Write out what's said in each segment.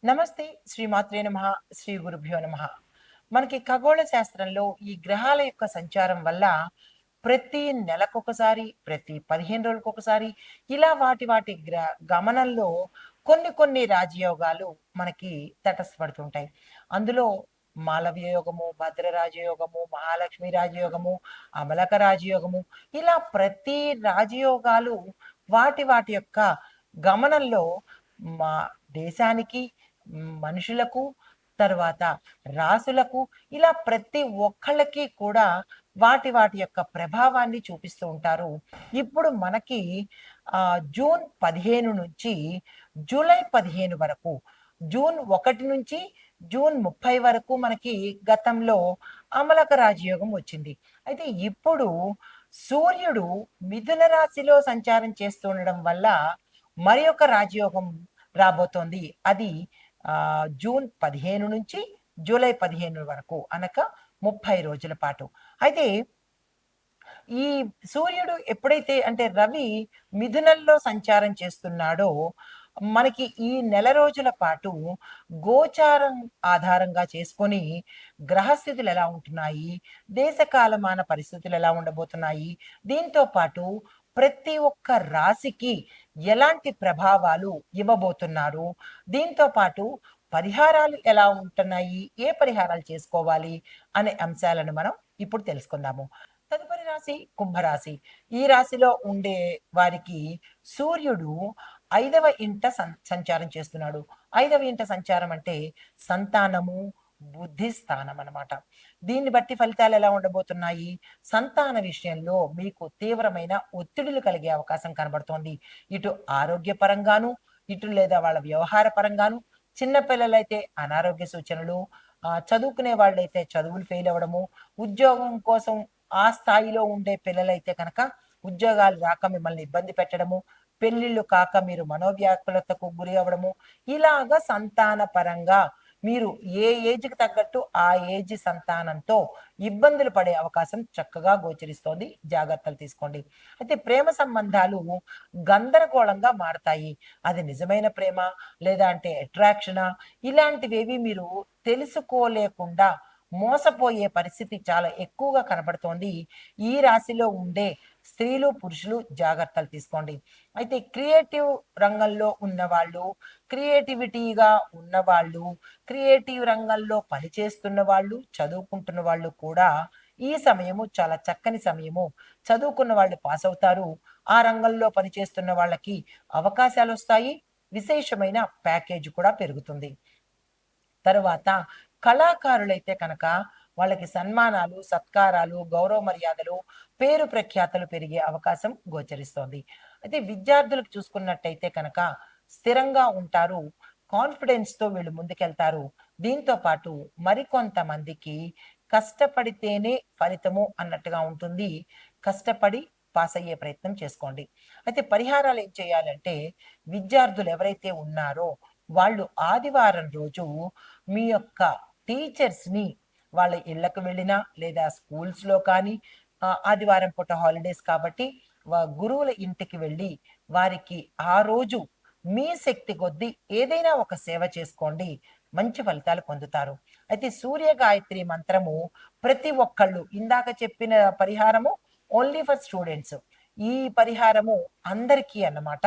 నమస్తే. శ్రీమాత్రే నమః. శ్రీ గురుభ్యో నమః. మనకి ఖగోళ శాస్త్రంలో ఈ గ్రహాల యొక్క సంచారం వల్ల ప్రతి నెలకొకసారి, ప్రతి 15 రోజులకొకసారి ఇలా వాటి గమనంలో కొన్ని రాజయోగాలు మనకి తటస్థపడుతుంటాయి. అందులో మాలవ్య యోగము, భద్ర రాజయోగము, మహాలక్ష్మి రాజయోగము, అమలక రాజయోగము ఇలా ప్రతి రాజయోగాలు వాటి యొక్క గమనంలో మా దేశానికి, మనుషులకు, తర్వాత రాసులకు ఇలా ప్రతి ఒక్కళ్ళకి కూడా వాటి యొక్క ప్రభావాన్ని చూపిస్తూ ఉంటారు. ఇప్పుడు మనకి జూన్ 15 నుంచి జూలై 15 వరకు, జూన్ 1 నుంచి జూన్ 30 వరకు మనకి గతంలో అమలక రాజయోగం వచ్చింది. అయితే ఇప్పుడు సూర్యుడు మిథున రాశిలో సంచారం చేస్తుండడం వల్ల మరి ఒక రాజయోగం రాబోతోంది. అది జూన్ 15 నుంచి జూలై 15 వరకు అనగా 30 రోజుల పాటు. అయితే ఈ సూర్యుడు ఎప్పుడైతే అంటే రవి మిథునంలో సంచారం చేస్తున్నాడో, మనకి ఈ నెల రోజుల పాటు గోచారం ఆధారంగా చేసుకొని గ్రహస్థితులు ఎలా ఉంటున్నాయి, దేశ కాలమాన పరిస్థితులు ఎలా ఉండబోతున్నాయి, దీంతో పాటు ప్రతి ఒక్క రాశికి ఎలాంటి ప్రభావాలు ఇవ్వబోతున్నారు, దీంతో పాటు పరిహారాలు ఎలా ఉంటున్నాయి, ఏ పరిహారాలు చేసుకోవాలి అనే అంశాలను మనం ఇప్పుడు తెలుసుకుందాము. తదుపరి రాశి కుంభరాశి. ఈ రాశిలో ఉండే వారికి సూర్యుడు 5వ ఇంట సంచారం చేస్తున్నాడు. 5వ ఇంట సంచారం అంటే సంతానము, బుద్ధి స్థానం అన్నమాట. దీన్ని బట్టి ఫలితాలు ఎలా ఉండబోతున్నాయి? సంతాన విషయంలో మీకు తీవ్రమైన ఒత్తిడులు కలిగే అవకాశం కనబడుతోంది. ఇటు ఆరోగ్యపరంగాను, ఇటు లేదా వాళ్ళ వ్యవహార పరంగాను, చిన్న పిల్లలైతే అనారోగ్య సూచనలు, చదువుకునే వాళ్ళైతే చదువులు ఫెయిల్ అవ్వడము, ఉద్యోగం కోసం ఆ స్థాయిలో ఉండే పిల్లలైతే కనుక ఉద్యోగాలు రాక మిమ్మల్ని ఇబ్బంది పెట్టడము, పెళ్ళిళ్ళు కాక మీరు మనోవ్యాకులతకు గురి అవ్వడము, ఇలాగ సంతాన పరంగా మీరు ఏ ఏజ్‌కి తగ్గట్టు ఆ ఏజ్ సంతానంతో ఇబ్బందులు పడే అవకాశం చక్కగా గోచరిస్తోంది. జాగ్రత్తలు తీసుకోండి. అయితే ప్రేమ సంబంధాలు గందరగోళంగా మారతాయి. అది నిజమైన ప్రేమ లేదా అంటే అట్రాక్షనా, ఇలాంటివేవి మీరు తెలుసుకోలేకుండా మోసపోయే పరిస్థితి చాలా ఎక్కువగా కనబడుతోంది. ఈ రాశిలో ఉండే స్త్రీలు, పురుషులు జాగ్రత్తలు తీసుకోండి. అయితే క్రియేటివ్ రంగంలో ఉన్నవాళ్ళు, క్రియేటివిటీగా ఉన్నవాళ్ళు, క్రియేటివ్ రంగంలో పనిచేస్తున్న వాళ్ళు, చదువుకుంటున్న వాళ్ళు కూడా ఈ సమయము చాలా చక్కని సమయము. చదువుకున్న వాళ్ళు పాస్ అవుతారు. ఆ రంగంలో పనిచేస్తున్న వాళ్ళకి అవకాశాలొస్తాయి. విశేషమైన ప్యాకేజ్ కూడా పెరుగుతుంది. తరువాత కళాకారులైతే కనుక వాళ్ళకి సన్మానాలు, సత్కారాలు, గౌరవ మర్యాదలు, పేరు ప్రఖ్యాతలు పెరిగే అవకాశం గోచరిస్తోంది. అయితే విద్యార్థులకు చూసుకున్నట్టయితే కనుక స్థిరంగా ఉంటారు. కాన్ఫిడెన్స్‌తో వీళ్ళు ముందుకెళ్తారు. దీంతో పాటు మరికొంతమందికి కష్టపడితేనే ఫలితము అన్నట్టుగా ఉంటుంది. కష్టపడి పాస్ అయ్యే ప్రయత్నం చేసుకోండి. అయితే పరిహారాలు ఏం చేయాలంటే విద్యార్థులు ఎవరైతే ఉన్నారో వాళ్ళు ఆదివారం రోజు మీ యొక్క టీచర్స్‌ని వాళ్ళ ఇళ్ళకు వెళ్ళినా, లేదా స్కూల్స్‌లో కానీ ఆదివారం పూట హాలిడేస్ కాబట్టి గురువుల ఇంటికి వెళ్ళి, వారికి ఆ రోజు మీ శక్తి కొద్దీ ఏదైనా ఒక సేవ చేసుకోండి. మంచి ఫలితాలు పొందుతారు. అయితే సూర్య గాయత్రి మంత్రము ప్రతి ఒక్కళ్ళు ఇందాక చెప్పిన పరిహారము ఓన్లీ ఫర్ స్టూడెంట్స్. ఈ పరిహారము అందరికీ అన్నమాట.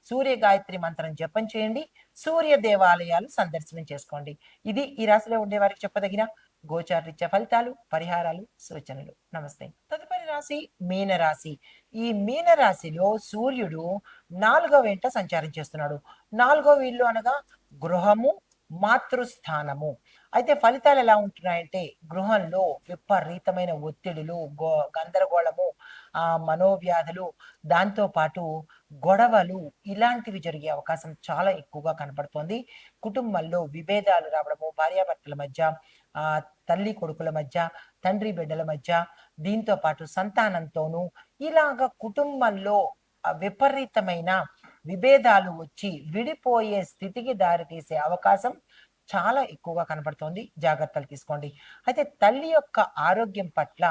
సూర్య గాయత్రి మంత్రం జపం చేయండి. సూర్య దేవాలయాలు సందర్శనం చేసుకోండి. ఇది ఈ రాశిలో ఉండే వారికి చెప్పదగిన గోచారరీత్యా ఫలితాలు, పరిహారాలు, సూచనలు. నమస్తే. తదుపరి రాశి మీనరాశి. ఈ మీనరాశిలో సూర్యుడు 4వ ఇంట సంచారం చేస్తున్నాడు. 4వ ఇల్లు అనగా గృహము, మాతృస్థానము. అయితే ఫలితాలు ఎలా ఉంటున్నాయంటే గృహంలో విపరీతమైన ఒత్తిడులు, గందరగోళము, మనోవ్యాధులు, దాంతో పాటు గొడవలు ఇలాంటివి జరిగే అవకాశం చాలా ఎక్కువగా కనపడుతోంది. కుటుంబంలో విభేదాలు రావడము, భార్యాభర్తల మధ్య, తల్లి కొడుకుల మధ్య, తండ్రి బిడ్డల మధ్య, దీంతో పాటు సంతానంతోనూ ఇలాగ కుటుంబంలో విపరీతమైన విభేదాలు వచ్చి విడిపోయే స్థితికి దారితీసే అవకాశం చాలా ఎక్కువగా కనబడుతోంది. జాగ్రత్తలు తీసుకోండి. అయితే తల్లి యొక్క ఆరోగ్యం పట్ల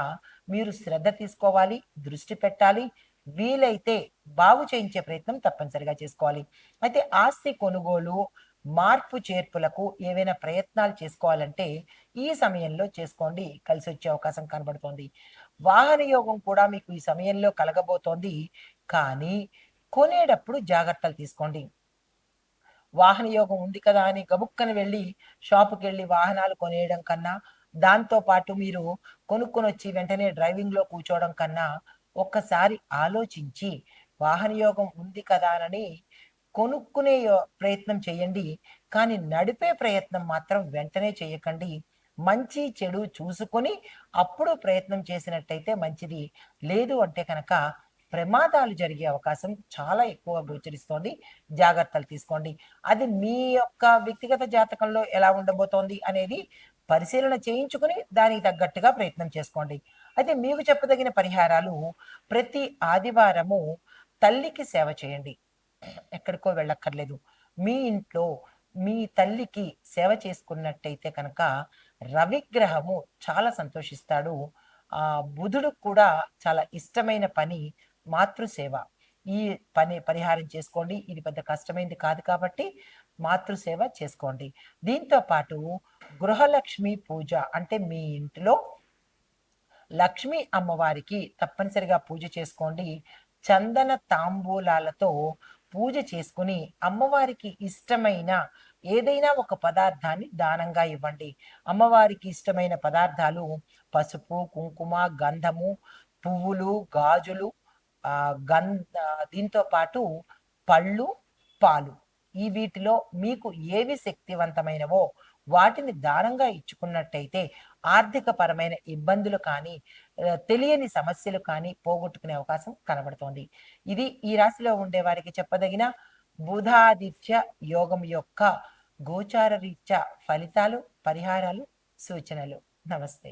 మీరు శ్రద్ధ తీసుకోవాలి, దృష్టి పెట్టాలి. వీలైతే బాగు చేయించే ప్రయత్నం తప్పనిసరిగా చేసుకోవాలి. అయితే ఆస్తి కొనుగోలు, మార్పు చేర్పులకు ఏవైనా ప్రయత్నాలు చేసుకోవాలంటే ఈ సమయంలో చేసుకోండి. కలిసొచ్చే అవకాశం కనబడుతోంది. వాహన యోగం కూడా మీకు ఈ సమయంలో కలగబోతోంది. కానీ కొనేటప్పుడు జాగ్రత్తలు తీసుకోండి. వాహన యోగం ఉంది కదా అని గబుక్కన వెళ్ళి షాపుకెళ్ళి వాహనాలు కొనేయడం కన్నా, దాంతో పాటు మీరు కొనుక్కొనొచ్చి వెంటనే డ్రైవింగ్‌లో కూర్చోవడం కన్నా, ఒక్కసారి ఆలోచించి వాహన యోగం ఉంది కదా అని కొనుక్కునే ప్రయత్నం చేయండి. కానీ నడిపే ప్రయత్నం మాత్రం వెంటనే చేయకండి. మంచి, చెడు చూసుకొని అప్పుడు ప్రయత్నం చేసినట్టయితే మంచిది. లేదు అంటే కనుక ప్రమాదాలు జరిగే అవకాశం చాలా ఎక్కువ గోచరిస్తోంది. జాగ్రత్తలు తీసుకోండి. అది మీ యొక్క వ్యక్తిగత జాతకంలో ఎలా ఉండబోతోంది అనేది పరిశీలన చేయించుకొని దానికి తగ్గట్టుగా ప్రయత్నం చేసుకోండి. అయితే మీకు చెప్పదగిన పరిహారాలు ప్రతి ఆదివారము తల్లికి సేవ చేయండి. ఎక్కడికో వెళ్ళక్కర్లేదు. మీ ఇంట్లో మీ తల్లికి సేవ చేసుకున్నట్టయితే కనుక రవిగ్రహము చాలా సంతోషిస్తాడు. బుధుడుకి కూడా చాలా ఇష్టమైన పని మాతృసేవ. ఈ పని పరిహారం చేసుకోండి. ఇది పెద్ద కష్టమైంది కాదు కాబట్టి మాతృసేవ చేసుకోండి. దీంతో పాటు గృహలక్ష్మి పూజ అంటే మీ ఇంటిలో లక్ష్మీ అమ్మవారికి తప్పనిసరిగా పూజ చేసుకోండి. చందన తాంబూలాలతో పూజ చేసుకొని అమ్మవారికి ఇష్టమైన ఏదైనా ఒక పదార్థాన్ని దానంగా ఇవ్వండి. అమ్మవారికి ఇష్టమైన పదార్థాలు పసుపు, కుంకుమ, గంధము, పువ్వులు, గాజులు, దీంతో పాటు పళ్ళు, పాలు. ఈ వీటిలో మీకు ఏవి శక్తివంతమైనవో వాటిని దానంగా ఇచ్చుకున్నట్టయితే ఆర్థికపరమైన ఇబ్బందులు కానీ, తెలియని సమస్యలు కానీ పోగొట్టుకునే అవకాశం కనబడుతోంది. ఇది ఈ రాశిలో ఉండే వారికి చెప్పదగిన బుధాదిత్య యోగం యొక్క గోచార రీత్యా ఫలితాలు, పరిహారాలు, సూచనలు. నమస్తే.